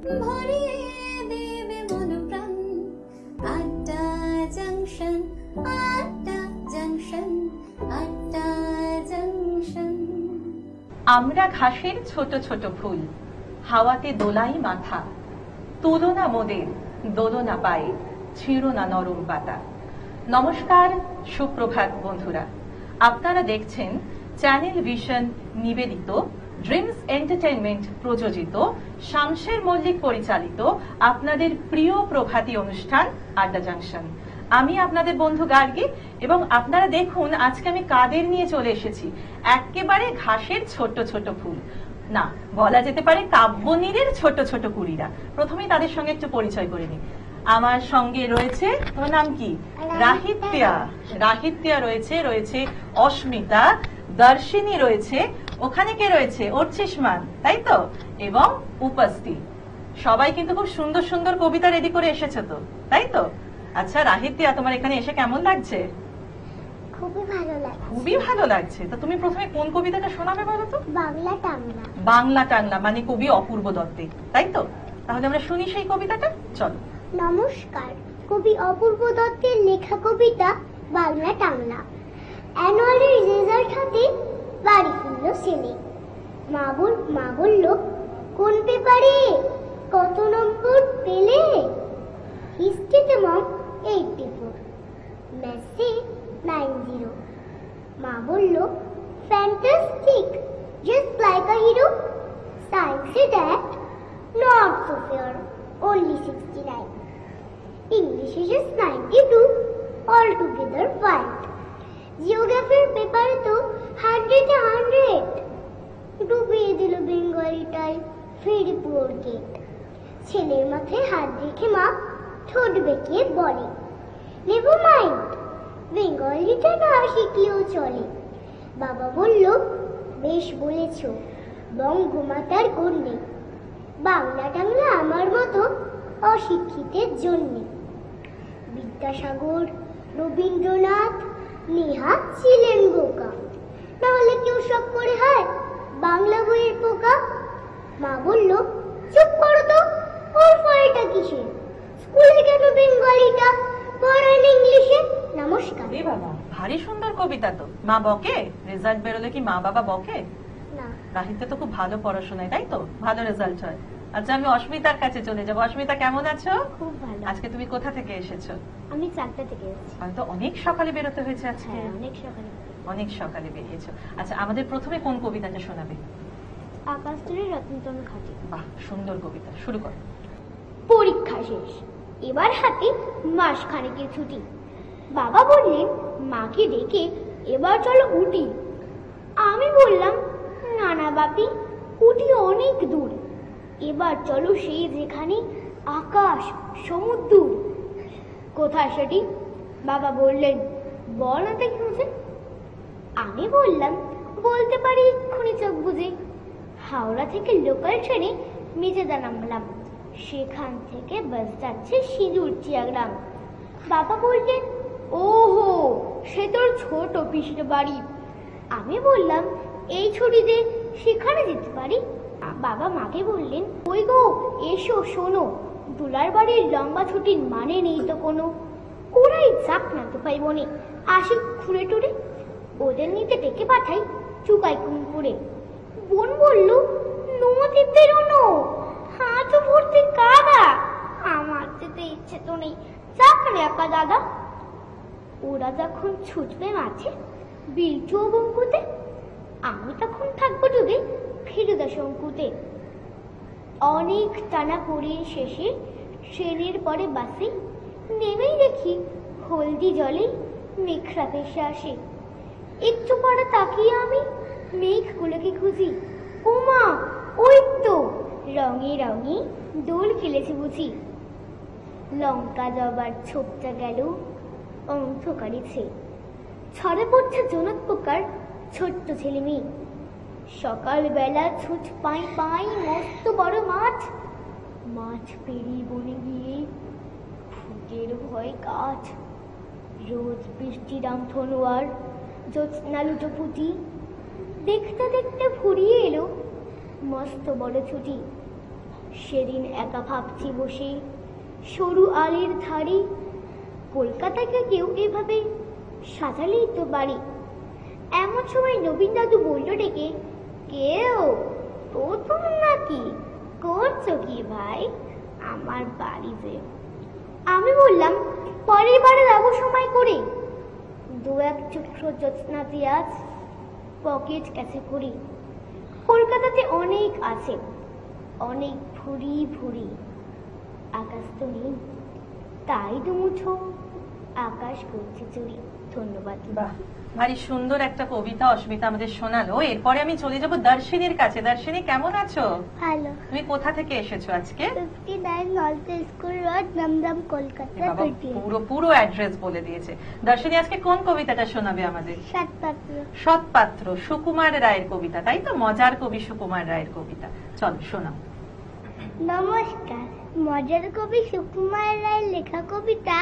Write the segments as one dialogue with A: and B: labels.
A: ভরিয়ে দেবে মন প্রাণ। আড্ডা জাংশন, আড্ডা জাংশন, আড্ডা জাংশন।
B: আমরা ঘাসের ছোট ছোট ফুল, হাওয়াতে দোলাই মাথা, তুলো না মোদের দোলনা পায়ে, ছিঁড়ো না নরম পাতা। নমস্কার, সুপ্রভাত বন্ধুরা। আপনারা দেখছেন চ্যানেল ভিশন নিবেদিত, ড্রিমস এন্টারটেইনমেন্ট প্রযোজিত, শামশের মল্লিক পরিচালিত আপনাদের প্রিয় প্রভাতী অনুষ্ঠান আড্ডা জাংশন। আমি আপনাদের বন্ধু গার্গী, এবং আপনারা দেখুন আজকে আমি কাদের নিয়ে চলে এসেছি। একেবারে ঘাসের ছোট ছোট ফুল, না বলা যেতে পারে কাব্যনীরের ছোট ছোট কুড়িরা। প্রথমেই তাদের সঙ্গে একটু পরিচয় করে নিই। আমার সঙ্গে রয়েছে, তোমার নাম কি? রাহিত্যা। রাহিত্যা রয়েছে, রয়েছে অস্মিতা, দর্শিনী রয়েছে, ওখানে কে রয়েছে? অর্চিষ্মান, তাই তো? এবং উপস্থিত সবাই কিন্তু খুব সুন্দর সুন্দর কবিতা রেডি করে এসেছে তো, তাই তো? আচ্ছা রাহিত্যা, তোমার এখানে এসে কেমন লাগছে?
C: খুবই ভালো লাগছে।
B: খুবই ভালো লাগছে। তো তুমি প্রথমে কোন কবিতাটা শোনাবে বলো তো?
C: বাংলা টাংলা।
B: বাংলা টাংলা মানে কবি অপূর্ব দত্তের, তাই তো? তাহলে আমরা শুনি সেই কবিতাটা, চলো।
C: নমস্কার, কবি অপূর্ব দত্তের লেখা কবিতা বাংলা টাংলা। অ্যানুয়ালের রেজাল্ট হাতে বাড়ি ফিরল ছেলে। মা বলল, কোন পেপারে কত নম্বর পেলে? হিস্ট্রিতে মম 84, ম্যাথসে 90। মা বলল, fantastic, just like a hero. সায়েন্সে that not so fair, only 69. English is just 92, altogether white. জিওগ্রাফির পেপারে তো 100-এ 100। ডুবিয়ে দিল বেঙ্গলিটাই ভেরি পুয়ার গেট। ছেলের মাথায় হাত রেখে মা ঠোঁট বেঁকিয়ে বলে, নেভার মাইন্ড, বেঙ্গলিটা না শিখলেও চলে। বাবা বলল, বেশ বলেছ, বঙ্গমাতার কন্যে, বাংলা টাংলা আমার মতো অশিক্ষিতের জন্যে। বিদ্যাসাগর, রবীন্দ্রনাথ, নেহাত ছিলেন বোকা, নাহলে কেউ সব করে হয় বাংলা বইয়ের পোকা। মা বলল, চুপ করো তো, ওর ফলটা কিসে? স্কুলে কেন বেঙ্গলিটা পড়ান ইংলিশে? নমস্কার।
B: এ বাবা, ভারী সুন্দর কবিতা তো। মা বকে? রেজাল্ট বেরোলে কি মা বাবা বকে?
C: না।
B: রাহিত্যা তো খুব ভালো পড়াশোনায়, তাই তো? ভালো রেজাল্ট হয়। আচ্ছা আমি অস্মিতার কাছে চলে যাবো। অস্মিতা, কেমন আছো?
C: খুব ভালো।
B: আজকে তুমি কোথা থেকে এসেছো?
C: আমি 4টা থেকে এসেছি।
B: হয়তো অনেক সকালে বেরোতে হয়েছে আজকে।
C: হ্যাঁ, অনেক সকালে।
B: অনেক সকালে বেরিয়েছো। আচ্ছা, আমাদের প্রথমে কোন কবিতাটা শোনাবে?
C: আকাশতলে রত্নতনু খাটি।
B: বাহ, সুন্দর কবিতা, শুরু করো।
C: পরীক্ষা শেষ, এবার হাতে মাস খানেকের ছুটি। বাবা বললেন মাকে ডেকে, এবার চলো উটি। আমি বললাম, না না বাপি, উটি অনেক দূর, এবার চলো সেই যেখানে আকাশ সমুদ্র। কোথায় সেটি? বাবা বললেন, বল না দেখি বুঝে। আমি বললাম, বলতে পারি এক্ষুনি চোখ বুঝে। হাওড়া থেকে লোকাল ট্রেনে মেজেদা নামলাম, সেখান থেকে বাস যাচ্ছে সিঁদুর চিয়াগ্রাম। বাবা বললেন, ওহো, সে তোর ছোট পিসির বাড়ি। আমি বললাম, এই ছুটিতে সেখানে যেতে পারি। বাবা মাকে বললেন, ওই গো, এসো শোনো, দুলার বাড়ির লম্বা ছুটির মানে নেই তো কোনো। ওরাই যাক না তো পাই বনে, আসি ঘুরে টুরে। ওদের নিতে ডেকে পাঠাই চুকাই কুমপুরে। বোন বলল, নদী বেরোনো, হাত ভর্তি কাদা, আমার যেতে ইচ্ছে তো নেই, যাক না একা দাদা। ওরা যখন ছুটবে মাঝে বিলটু ও বঙ্কুতে, আমি তখন থাকবো ডুবে ফেরুদা শঙ্কুতে। অনেক টানা পড়িয়ে শেষে ট্রেনের পরে বাসে নেমেই দেখি হলদি জলে মেঘরা ভেসে আসে। একটু পরে তাকিয়ে আমি মেঘগুলোকে খুঁজি, ওমা ওই তো রঙে রঙে দোল খেলেছে বুঝি। লঙ্কা জবার ছোপটা গেল অন্ধকারেছে, ছড়ে পড়ছে জনক পোকার ছোট্ট ছেলে মেয়ে। সকালবেলা ছুট পাই পাই মস্ত বড় মাঠ, মাঠ পেরিয়ে বনে গিয়ে ফুটের ভয় কাঠ। রোজ বৃষ্টি রামধনু আর জ্যোৎস্না লুটোপুটি, দেখতে দেখতে ফুরিয়ে এলো মস্ত বড় ছুটি। সেদিন একা ভাবছি বসে সরু আলির ধারে, কলকাতাকে কেউ এভাবে সাজালেই তো বাড়ি। এমন সময় নবীন দাদু বলল ডেকে, কেউ প্রথম নাকি, করছো কি ভাই আমার বাড়িতে? আমি বললাম, পরের বারে যাবো সময় করে। দু এক চক্র জ্যোৎস্না পেঁয়াজ পকেট কাছে করি। কলকাতাতে অনেক আছে, অনেক ভুরি ভুরি, আকাশ তো নেই, তাই দুমুঠো আকাশ করছে চুরি। ধন্যবাদ।
B: বাহ, ভারী সুন্দর একটা কবিতা অস্মিতা আমাদের শোনালো। এরপরে আমি চলে যাব দর্শিনীর কাছে। দর্শিনী, কেমন আছো?
C: ভালো।
B: তুমি কোথা থেকে এসেছো আজকে?
C: 59 north school road, Dumdum, Kolkata.
B: বাবা, পুরো অ্যাড্রেস বলে দিয়েছে। দর্শিনী, আজকে কোন কবিতাটা শোনাবে আমাদের?
C: সৎপাত্র।
B: সৎপাত্র, সুকুমার রায়ের কবিতা, তাই তো? মজার কবি সুকুমার রায়ের কবিতা, চলো শোনাও।
C: নমস্কার। মজার কবি সুকুমার রায়ের লেখা কবিতা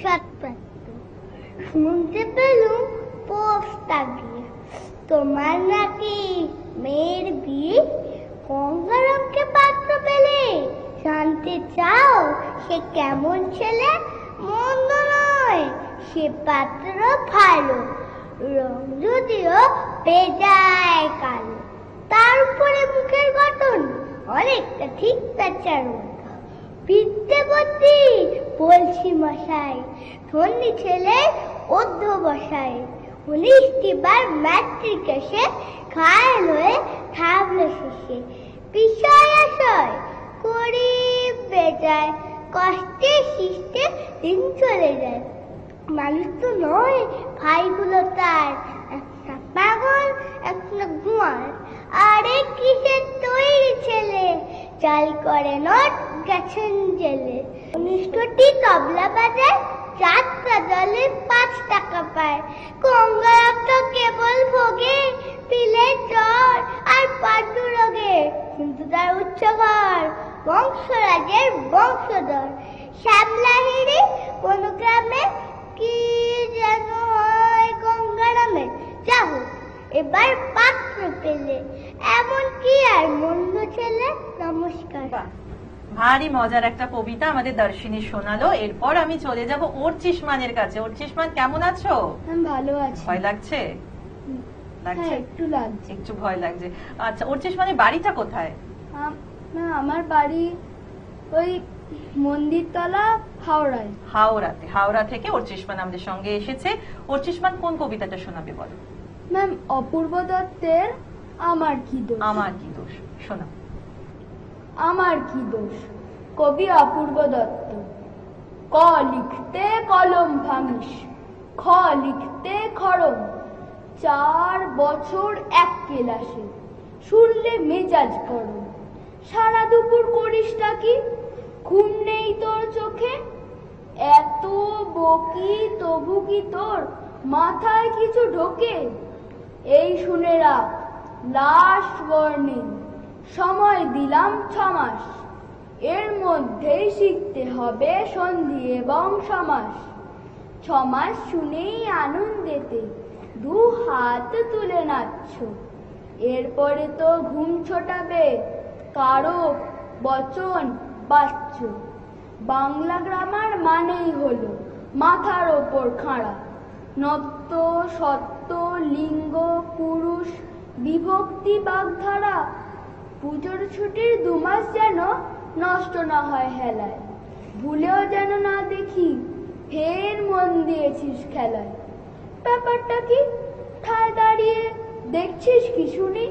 C: সৎপাত্র। শুনতে পেলুম পোস্ট আগে তোমার নাকি মেয়ের বিয়ে, গঙ্গারামকে পাত্র পেলে জানতে চাও সে কেমন ছেলে? মন্দ নয় সে পাত্র ভালো, রং যদিও বেজায় কালো, তার উপরে মুখের গঠন অনেকটা ঠিক তার চারণ। বিদ্যাপতি বলছি মশাই, ধনী ছেলে অধ্যবসায়, 19টি বার ম্যাট্রিক এসে ঘায়েল হয়ে থামলো শেষে। বিষয় আশয় করি বেজায়, কষ্টে শিষ্টে দিন চলে যায়। মানুষ তো নয় ভাইগুলো তার, একটা পাগল একটা গুয়ার, আরে কিসের তৈরি ছেলে, চাল করে নট গেছেন জেলে। 19টি তবলা বাজায়, যাত্রা দলে 5 টাকা পায়। গঙ্গারাম তো কেবল ভোগে পিলে জ্বর আর পাণ্ডু রোগে, কিন্তু তার উচ্চ ঘর বংশরাজের বংশধর। শ্যামলাহিরি কোন গ্রামে কি যেন হয় গঙ্গারামে, যা হোক এবার পাত্র পেলে, এমন কি আর মন্দ ছেলে। নমস্কার।
B: ভারী মজার একটা কবিতা আমাদের দর্শিনী শোনালো। এরপর আমি চলে যাব অর্চিষ্মানের কাছে। অর্চিষ্মান, কেমন আছো?
C: আমি ভালো আছি।
B: ভয় লাগছে? লাগছে?
C: একটু লাগছে।
B: একটু ভয় লাগছে। আচ্ছা, অর্চিষ্মানের বাড়িটা কোথায়?
C: না, আমার বাড়ি ওই মন্দিরতলা, হাওড়ায়।
B: হাওড়াতে। হাওড়া থেকে অর্চিষ্মান আমাদের সঙ্গে এসেছে। অর্চিষ্মান, কোন কবিতাটা শোনাবে বলো?
C: ম্যাম, অপূর্ব দত্তের আমার কি দোষ।
B: আমার কি দোষ, শোনাও।
C: আমার কি দোষ। কবি অপূর্ব দত্ত। ক লিখতে কলম ভাঙিস, খ লিখতে খড়ম, 4 বছর এক ক্লাসে, শুনলে মেজাজ গরম। সারা দুপুর করিসটা কি, ঘুম নেই তোর চোখে? এত বকি তবু কি তোর মাথায় কিছু ঢোকে? এই শুনে রাখ, লাস্ট ওয়ার্নিং, সময় দিলাম 6 মাস, এর মধ্যেই শিখতে হবে সন্ধি এবং সমাস। 6 মাস শুনেই আনন্দেতে 2 হাত তুলে নাচছ, এরপরে তো ঘুম ছোটাবে, কারক বচন বাচ্চ। বাংলা গ্রামার মানেই হলো মাথার ওপর খাড়া, নত্য সত্য লিঙ্গ পুরুষ বিভক্তি বাগধারা। পুজোর ছুটির 2 মাস যেন নষ্ট না হয় হেলায়, ভুলেও যেন না দেখি ফের মন দিয়েছিস খেলায়। ব্যাপারটা কি ঠায় দাঁড়িয়ে দেখছিস কি শুনি,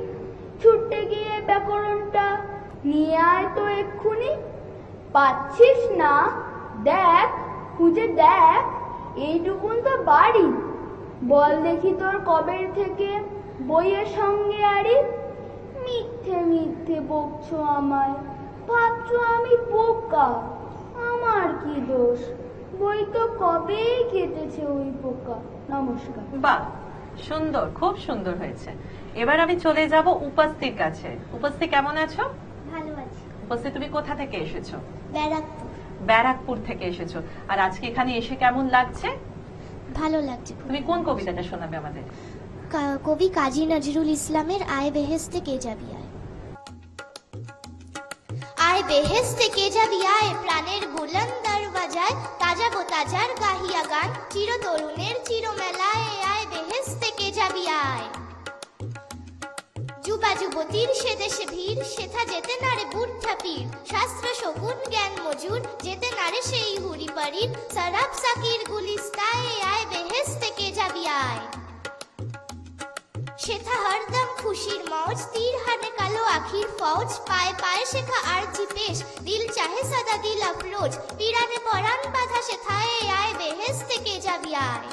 C: ছুটতে গিয়ে ব্যাকরণটা নিয়ে আয় তো এক্ষুনি। পাচ্ছিস না, দেখ খুঁজে দেখ, এইটুকুন তো বাড়ি, বল দেখি তোর কবের থেকে বইয়ের সঙ্গে আরি। মিথ্যে মিথ্যে বকছো আমায়, ভাবছো আমি বোকা, আমার কি দোষ, বই তো কবেই কেটেছে ওই পোকা। নমস্কার।
B: বাহ, সুন্দর, খুব সুন্দর হয়েছে। এবার আমি চলে যাব উপস্থির কাছে। উপস্থিত, কেমন আছো?
C: ভালো আছি।
B: উপস্থিত, তুমি কোথা থেকে এসেছো?
C: ব্যারাকপুর।
B: ব্যারাকপুর থেকে এসেছো। আর আজকে এখানে এসে কেমন লাগছে?
A: ভালো লাগছে।
B: তুমি কোন কবিতাটা শোনাবে আমাদের?
A: কবি কাজী নজরুল ইসলামের আয় বেহেস্তে কে যাবি আয়। আয় বেহেস্তে কে যাবি আয়, প্রাণের বুলন্দ দরওয়াজায় তাজাবো তাজার গাহিয়া গান, চির তরুণের চিরমেলায় আয় বেহেস্তে কে যাবি আয়। যুবা যুবতীর সে দেশে ভিড়, সেথা যেতে নারে বুদ্ধা পীর, শাস্ত্র শকুন জ্ঞান মজুর, যেতে নারে সেই হুরি পারির, সরাব সাকির গুলিস্তায় আয় বেহেস্তে কে যাবি আয়। সেথা হরদম খুশির মৌজ, তীর হানে কালো আখির ফৌজ, পায়ে পায়ে শেখা আরজি পেশ, দিল চাহে সদা দিল আফরোজ, পিরানে পরাণ বাধা সেথায় আয় বেহেস্তে কে যাবি আয়।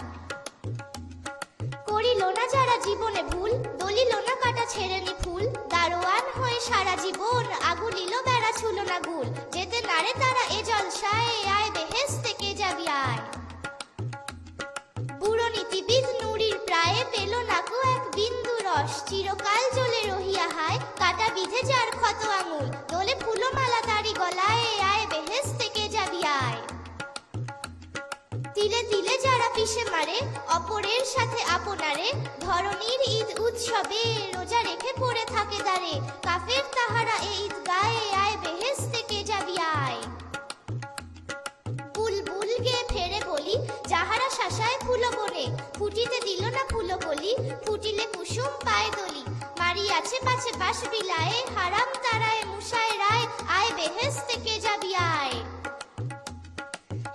A: করিল না যারা জীবনে ভুল, দলিল না কাটা ছেড়েনি ফুল, দারোয়ান হয়ে সারা জীবন আগুলিল বেড়া ছুল না গুল, যেতে নারে তারা এ জলসায় আয় বেহেস্তে কে যাবি আয়। বুড়ো নীতিবিদ নুরির প্রায়ে পেল নাকো এক বিন্দু রস, চিরকাল জ্বলে রহিয়া হায়, কাটা বিধে যার ক্ষত আঙুল, দোলে ফুলমালা তারি গলায় আয় বেহেস্তে কে যাবি আয়। তিলে তিলে যারা পিষে মারে অপরের সাথে আপনারে, ধরনীর ঈদ উৎসবে রোজা রেখে পড়ে থাকে দাঁড়ে, কাফের তাহারা এ ঈদ গায়ে আয় বেহেস্তে কে যাবি আয়। বুলবুল গে ফেরে বলি যাহারা শাসায় ফুল বনে, ফুটিতে দিল না ফুল কলি, ফুটিলে কুসুম পায় দলি, মারিয়াছে পাছে বাস বিলায়ে, হারাম তারায় মুসায় রায় আয় বেহেস্তে কে যাবি আয়।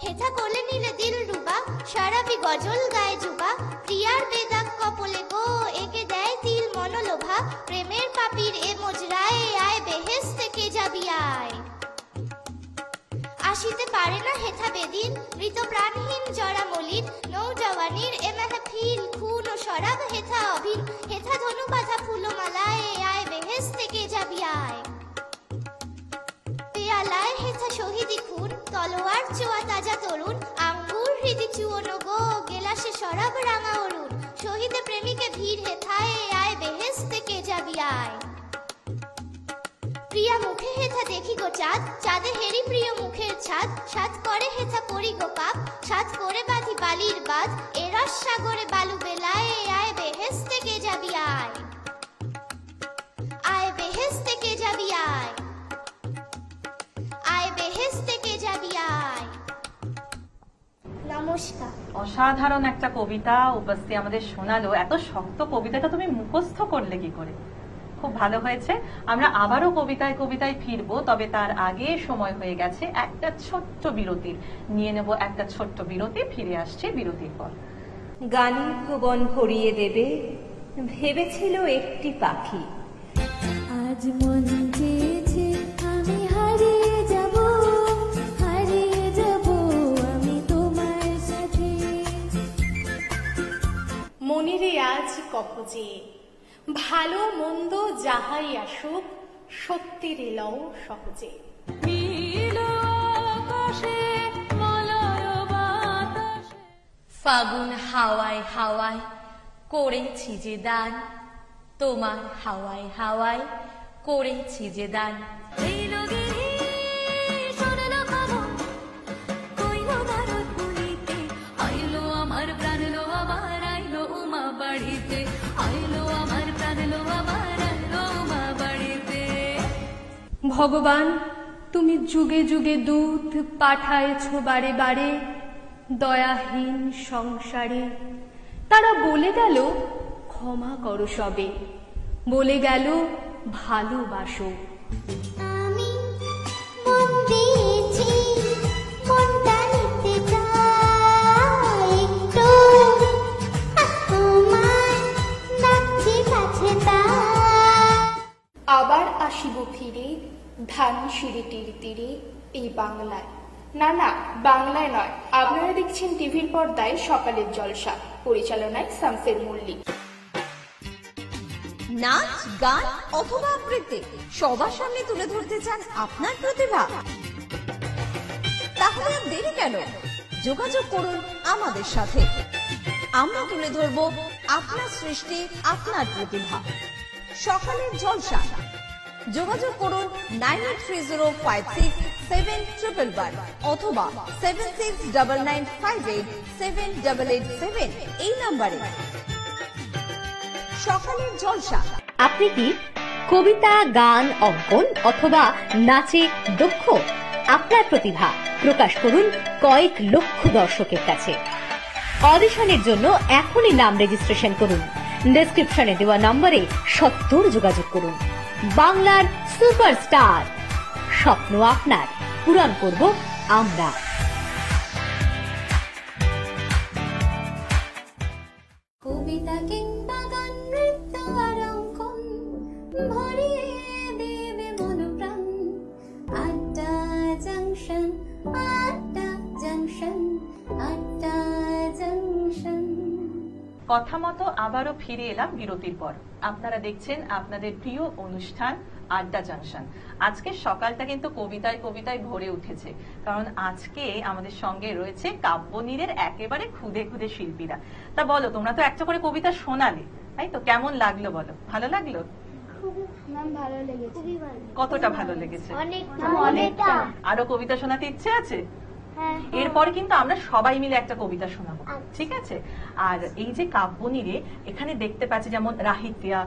A: হেথা কোলে নিলে দিল রুবা, সারাবি গজল গায়ে যুবা, প্রিয়ার বেদাক কপলে গো, একে দেয় তিল মনোলোভা, প্রেমের পাপির এ মজরায় আয় বেহেস্তে কে যাবি আয়। আসিতে পারে না হেথা বেদিন, মৃত প্রাণহীন জরা মলিন, নৌজওয়ানির এ মেহফিল, খুন ও শরাব হেথা অভিন, হেথা ধনু বাঁধা ফুলমালায় আয় বেহেস্তে কে যাবি আয়। পেয়ালায় হেথা শহীদি খুন, তলোয়ার চোয়া তাজা তরুণ, আঙ্গুর হৃদি চুয়নো গো, গেলাসে শরাব রাঙা অরুণ, শহীদে প্রেমিকে ভিড় হেথায় আয় বেহেস্তে কে যাবি আয়। প্রিয়া মুখে হেথা দেখি গো চাঁদ, চাঁদে হেরি প্রিয় মুখের ছাদ, সাত করে হেথা করি গো পাপ, সাত করে বাঁধি বালির বাঁধ, এরস সাগরে বালু বেলায় আয় বেহেস্তে কে যাবি আয়। আয় বেহেস্তে কে যাবি আয়, আয় বেহেস্তে কে যাবি আয়। নমস্কার।
B: অসাধারণ একটা কবিতা উপস্থিত আমাদের শোনালো। এত শক্ত কবিতাটা তুমি মুখস্থ করলে কি করে? খুব ভালো হয়েছে। আমরা আবারও কবিতায় কবিতায় ফিরবো, তবে তার আগে সময় হয়ে গেছে একটা ছোট্ট বিরতির। নিয়ে নেব একটা ছোট্ট বিরতি, ফিরে আসছে বিরতির পর।
D: গানের ভুবন ভরিয়ে দেবে ভেবেছিল একটি পাখি,
E: আজ মন চেয়েছে আমি হারিয়ে যাব আমি তোমার সাথে।
F: মনেরে আজ কপজে ভালো মন্দ যাহাই আসুক, সত্যের এলও সহজে।
D: ফাগুন হাওয়ায় হাওয়ায় করেছি যে দান, তোমার হাওয়ায় হাওয়ায় করেছি যে দান।
E: আমার প্রাণ লো আবার আইলো উমা বাড়িতে, আইলো আমার প্রাণ লো আবার আইলো উমা বাড়িতে।
D: ভগবান তুমি যুগে যুগে দূত পাঠায়েছ বারে বারে দয়াহীন সংসারে, তারা বলে গেল ক্ষমা করো সবে, বলে গেল ভালোবাসো।
A: আমি মন দিয়েছি, মনটা নিতে চাই একটু, তোমার ডাকছি কাছে তাই।
F: আবার আসিব ফিরে ধানসিঁড়িটির তীরে এই বাংলায়। না না, বাংলায় নয়, আপনারা দেখছেন টিভির পর্দায় সকালের জলসা, পরিচালনায় শামসের মল্লিক।
G: নাচ, গান অথবা আবৃত্তি সবার সামনে তুলে ধরতে চান আপনার প্রতিভা? তাহলে আর দেরি কেন? যোগাযোগ করুন আমাদের সাথে। আমরা তুলে ধরব আপনার সৃষ্টি, আপনার প্রতিভা। সকালের জলসা। যোগাযোগ করুন 9830567111 অথবা 7699587887 এই নম্বরে। সকালের জলসা।
H: আপনি কি কবিতা, গান, অঙ্কন অথবা নাচে দক্ষ? আপনার প্রতিভা প্রকাশ করুন কয়েক লক্ষ দর্শকের কাছে। অডিশনের জন্য এখনই নাম রেজিস্ট্রেশন করুন। ডেসক্রিপশনে দেওয়া নম্বরে সত্বর যোগাযোগ করুন। বাংলার সুপারস্টার, স্বপ্ন আপনার, পূরণ করব আমরা।
E: কবিতা কিংবা গান, নৃত্য আর অঙ্কন ভরিয়ে দেবে মনোপ্রাণ। আড্ডা জাংশন, আড্ডা জাংশন, আড্ডা জাংশন।
B: কথা মতো আবারও ফিরে এলাম বিরতির পর। আপনারা দেখছেন আপনাদের প্রিয় অনুষ্ঠান আড্ডা জাংশন। আজকে সকালটা কিন্তু কবিতায় কবিতায় ভরে উঠেছে, কারণ আজকে আমাদের সঙ্গে রয়েছে কাব্যনীরের একেবারে খুদে খুদে শিল্পীরা। তা বলো, তোমরা তো একটা করে কবিতা শোনালে, তাই তো? কেমন লাগলো বলো? ভালো লাগলো?
C: ভালো লেগেছে।
B: কতটা ভালো লেগেছে?
C: অনেকটা।
B: আরো কবিতা শোনাতে ইচ্ছে আছে? এরপর কিন্তু আমরা সবাই মিলে একটা কবিতা শোনাবো, ঠিক আছে? আর এই যে কাব্যনীরে এখানে দেখতে পাচ্ছি যেমন রাহিত্যা,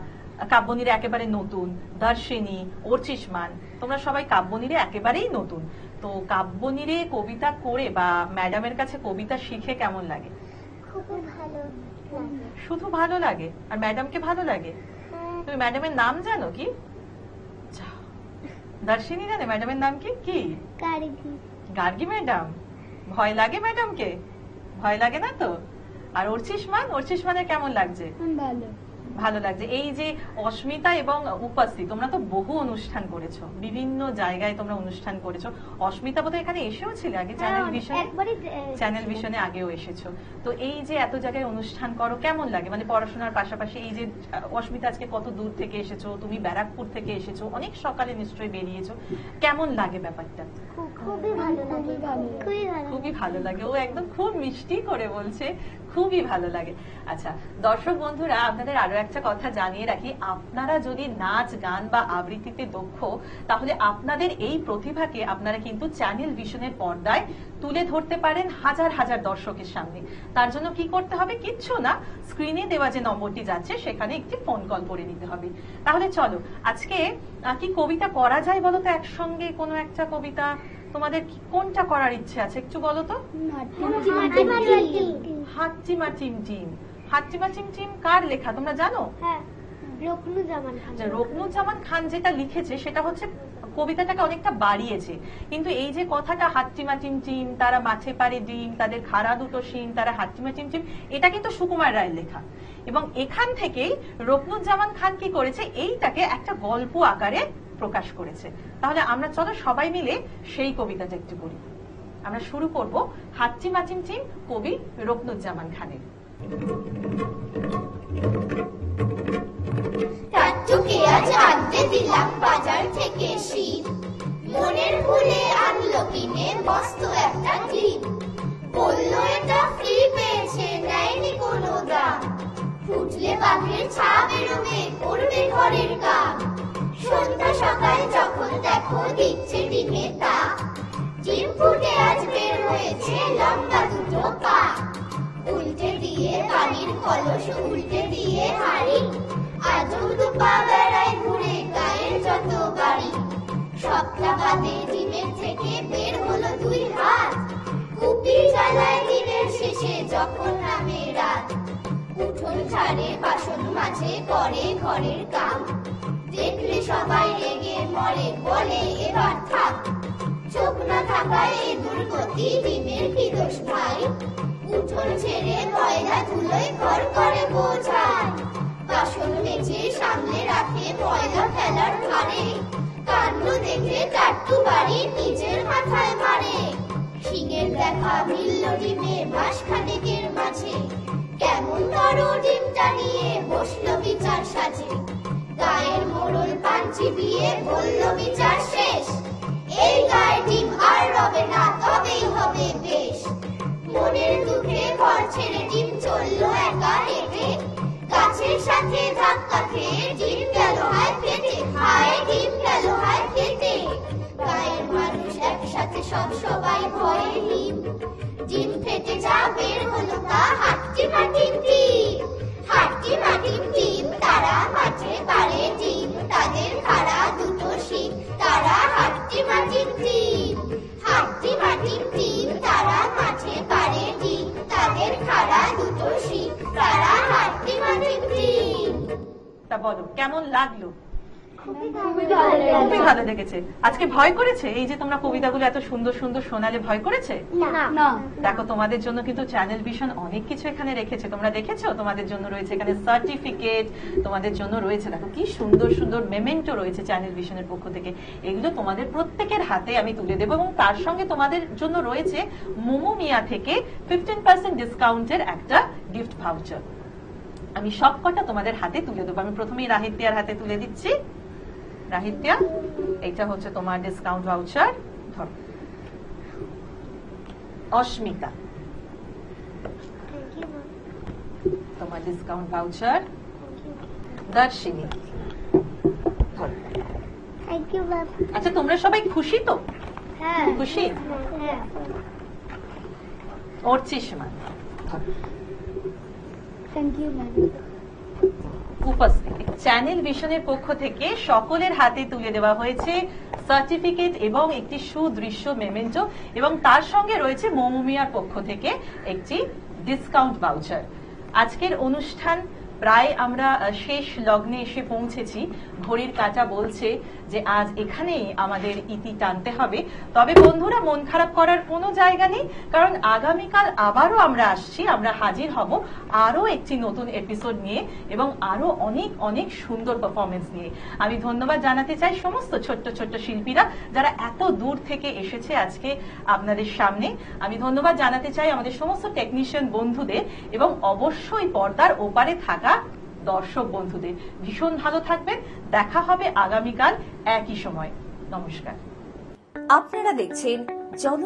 B: কাব্যনীরে একেবারে নতুন, দর্শিনী, অর্চিষ্মান, তোমরা সবাই কাব্যনীরে একেবারেই নতুন। তো কাব্যনীরে কবিতা করে বা ম্যাডামের কাছে কবিতা শিখে কেমন লাগে?
C: খুব ভালো লাগে।
B: শুধু ভালো লাগে? আর ম্যাডামকে ভালো লাগে? তুমি ম্যাডামের নাম জানো কি? দর্শিনী জানে ম্যাডামের নাম কি? কি? গার্গী ম্যাডাম। ভয় লাগে ম্যাডামকে? ভয় লাগে না তো? আর অর্চিষ্মানের কেমন লাগছে?
C: ভালো।
B: ভালো লাগছে। এই যে অস্মিতা এবং উপস্থিত, তোমরা তো বহু অনুষ্ঠান করেছো, বিভিন্ন জায়গায় তোমরা অনুষ্ঠান করেছো। অস্মিতা বোধহয় এখানে এসেও ছিল আগে চ্যানেল ভিশনে আগেও এসেছো। তো এই যে এত জায়গায় অনুষ্ঠান করো, কেমন লাগে? মানে পড়াশোনার পাশাপাশি এই যে অস্মিতা আজকে কত দূর থেকে এসেছো, তুমি ব্যারাকপুর থেকে এসেছো, অনেক সকালে নিশ্চয়ই বেরিয়েছো, কেমন লাগে ব্যাপারটা?
C: খুবই ভালো লাগে।
B: খুবই ভালো লাগে। ও একদম খুব মিষ্টি করে বলছে, খুবই ভালো লাগে। আচ্ছা দর্শক বন্ধুরা, আপনাদের আরো একটা কথা জানিয়ে রাখি, আপনারা যদি নাচ, গান বা আবৃত্তিতে দক্ষ, তাহলে আপনাদের এই প্রতিভাকে আপনারা কিন্তু চ্যানেল ভিশনের পর্দায় তুলে ধরতে পারেন হাজার হাজার দর্শকের সামনে। তার জন্য কি করতে হবে? কিচ্ছু না, স্ক্রিনে দেওয়া যে নম্বরটি যাচ্ছে সেখানে একটি ফোন কল করে নিতে হবে। তাহলে চলো, আজকে কি কবিতা করা যায় বলো তো একসঙ্গে? কোনো একটা কবিতা তোমাদের কোনটা করার ইচ্ছে আছে একটু বলো তো? হাট্টিমা টিমটিম। হাট্টিমা টিমটিম কার লেখা তোমরা জানো? রকনুজ্জামান খান যেটা লিখেছে সেটা হচ্ছে কবিতাটাকে অনেকটা বাড়িয়েছে, কিন্তু এই যে কথাটা হাট্টিমা টিমটিম, তারা মাছে পারে ডিম, তাদের খাড়া দুটো শিং, তারা হাট্টিমা টিমটিম, এটা কিন্তু সুকুমার রায়ের লেখা। এবং এখান থেকেই রকনুজ্জামান খান কি করেছে, এইটাকে একটা গল্প আকারে প্রকাশ করেছে। তাহলে আমরা চলো সবাই মিলে সেই কবিতাটা একটু পড়ি। আমরা শুরু করব হাট্টিমা টিমটিম কবি রকনুজ্জামান খানের।
A: টাট্টুকে আজ আনতে দিলাম বাজার থেকে শীত, মনের ভুলে আনলো কিনে মস্ত একটা ডিম। বললো এটা ফ্রি পেয়েছে, নেয়নি কোনো দাম, ফুটলে বাঘের ছা বেরোবে, করবে ঘরের কাম। সন্ধ্যা সকাল যখন দেখো দিচ্ছে ডিমে তা, ডিম ফুটে আজ বের হয়েছে লম্বা দুটো পা। উল্টে দিয়ে পানির কলস, উল্টে দিয়ে হাড়ি, আজও দুপা বেড়ায় ঘুরে গায়ের যত বাড়ি। সপ্তাহ বাদে ডিমের থেকে বের হলো দুই হাত, কুপি জ্বালায় দিনের শেষে যখন নামে রাত। উঠোন ছাড়ে বাসন মাঝে করে ঘরের কাম, দেখলে সবাই রেগে মরে, বলে এবার থাক। চোখ না থাকায় এ দুর্গতি, ডিমের কি দোষ ভাই? উঠোন ছেড়ে ময়লা ধুলোয় ঘর করে বোঝায়, বাসন মেজে সামনে রাখে ময়লা ফেলার ঘরে। কাণ্ড দেখে টাট্টু বাড়ি নিজের মাথায় মারে, শিঙের দেখা মিলল ডিমে মাস খানেকের মাঝে। কেমন বড় ডিমটা নিয়ে বসলো বিচার সাজে, গায়ের মোড়ল পাঞ্চি বিয়ে বলল বিচার শেষ। এই গায়ে ডিম আর রবে না, তবেই হবে বেশ। মনের দুঃখে ঘর ছেড়ে ডিম চললো একা হেঁটে, গাছের সাথে ধাক্কা খেয়ে ডিম গেল হায় ফেটে, হায় ডিম গেল হায় ফেটে। গায়ের মানুষ একসাথে সবাই ভয়ে হিম, ডিম ফেটে যা বের হলো তা হাট্টিমা টিমটিম। হাট্টিমা টিমটিম, তারা মাঠে পারে ডিম, তাদের খাড়া দুটো শিং, তারা হাট্টি মাটির টিম। হাট্টি মাটির টিম, তারা মাঠে পারে ডিম, তাদের খাড়া দুটো শিং, তারা হাট্টি মাটির টিম।
B: তা বলো কেমন লাগলো? খুবই ভালো লেগেছে। আজকে ভয় করেছে? এই যে তোমরা কবিতাগুলো এত সুন্দর সুন্দর শোনালে ভয় করেছে?
C: না।
B: দেখো তোমাদের জন্য কিন্তু চ্যানেল ভিশন অনেক কিছু এখানে রেখেছে, তোমরা দেখেছো? তোমাদের জন্য রয়েছে এখানে সার্টিফিকেট, তোমাদের জন্য রয়েছে দেখো কি সুন্দর সুন্দর মেমেন্টো রয়েছে চ্যানেল ভিশনের পক্ষ থেকে। এগুলো তোমাদের প্রত্যেকের হাতে আমি তুলে দেবো এবং তার সঙ্গে তোমাদের জন্য রয়েছে মোমো মিয়া থেকে 15% ডিসকাউন্টের একটা গিফট ভাউচার। আমি সবকটা তোমাদের হাতে তুলে দেবো। আমি প্রথমেই রাহিতিয়ার হাতে তুলে দিচ্ছি। রাহিতিয়া, এটা হচ্ছে তোমার ডিসকাউন্ট ভাউচার। ধরো। অস্মিতা, তোমার ডিসকাউন্ট ভাউচার। দর্শিনী, ধরো।
C: Thank you ma'am.
B: আচ্ছা তোমরা সবাই খুশি তো?
C: হ্যাঁ।
B: খুশি?
C: হ্যাঁ।
B: অর্চিষ্মা, ধরো।
C: Thank you ma'am.
B: উপস্থিত চ্যানেল ভিশনের পক্ষ থেকে সকলের হাতে তুলে দেওয়া হয়েছে সার্টিফিকেট এবং একটি সুদৃশ্য মেমেন্টো এবং তার সঙ্গে রয়েছে মোমোমিয়ার পক্ষ থেকে একটি ডিসকাউন্ট ভাউচার। আজকের অনুষ্ঠান প্রায় আমরা শেষ লগ্নে এসে পৌঁছেছি। ঘড়ির কাঁটা বলছে যে আজ এখানেই আমাদের ইতি টানতে হবে। তবে বন্ধুরা, মন খারাপ করার কোনো জায়গা নেই, কারণ আগামীকাল আবারও আমরা আসছি, আমরা হাজির হব আরো একটি নতুন এপিসোড নিয়ে এবং আরো অনেক অনেক সুন্দর পারফরমেন্স নিয়ে। আমি ধন্যবাদ জানাতে চাই সমস্ত ছোট্ট ছোট্ট শিল্পীরা যারা এত দূর থেকে এসেছে আজকে আপনাদের সামনে। আমি ধন্যবাদ জানাতে চাই আমাদের সমস্ত টেকনিশিয়ান বন্ধুদের এবং অবশ্যই পর্দার ওপারে থাকা দর্শক বন্ধুদের। ভীষণ ভালো থাকবেন। দেখা হবে আগামীকাল একই সময়। নমস্কার।
G: আপনারা দেখছেন জন